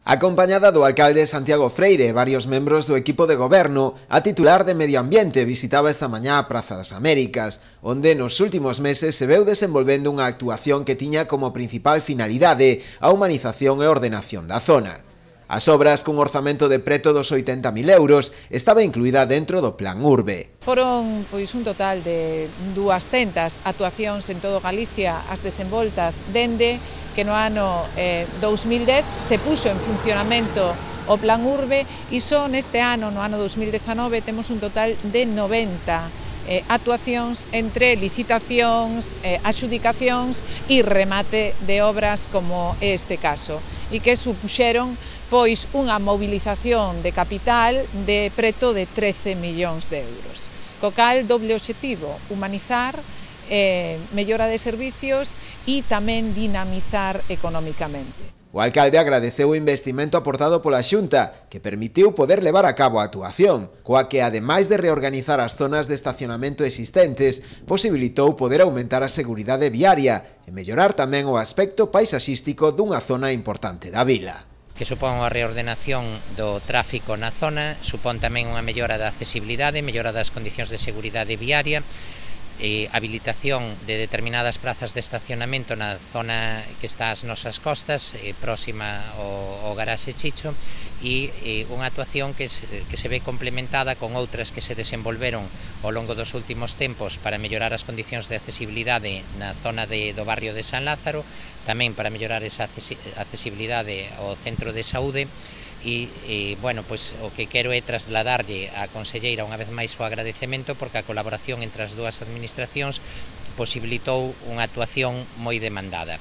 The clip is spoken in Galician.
Acompañada do alcalde Santiago Freire e varios membros do equipo de goberno, a titular de Medio Ambiente visitaba esta mañá a Praza das Américas, onde nos últimos meses se veu desenvolvendo unha actuación que tiña como principal finalidade a humanización e ordenación da zona. As obras, cun orzamento de preto dos 80.000 euros, estaba incluída dentro do Plan Urbe. Foron un total de 200 actuacións en todo Galicia as desenvoltas dende que no ano 2010 se puxo en funcionamento o Plan Urbe e só neste ano, no ano 2019, temos un total de 90 actuacións entre licitacións, adxudicacións e remate de obras como este caso e que supuxeron unha mobilización de capital de preto de 13 millóns de euros. Co cal, doble obxectivo, humanizar, mellora de servicios e tamén dinamizar económicamente. O alcalde agradeceu o investimento aportado pola Xunta, que permitiu poder levar a cabo a actuación, coa que, ademais de reorganizar as zonas de estacionamento existentes, posibilitou poder aumentar a seguridade viaria e mellorar tamén o aspecto paisaxístico dunha zona importante da vila. Que supón a reordenación do tráfico na zona, supón tamén unha mellora da accesibilidade, mellora das condicións de seguridade viaria, habilitación de determinadas prazas de estacionamento na zona que está ás nosas costas, próxima ao garaxe Chicho, e unha actuación que se ve complementada con outras que se desenvolveron ao longo dos últimos tempos para mellorar as condicións de accesibilidade na zona do barrio de San Lázaro, tamén para mellorar esa accesibilidade ao centro de saúde. E, bueno, pois o que quero é trasladarlle á conselleira unha vez máis o agradecemento porque a colaboración entre as dúas administracións posibilitou unha actuación moi demandada.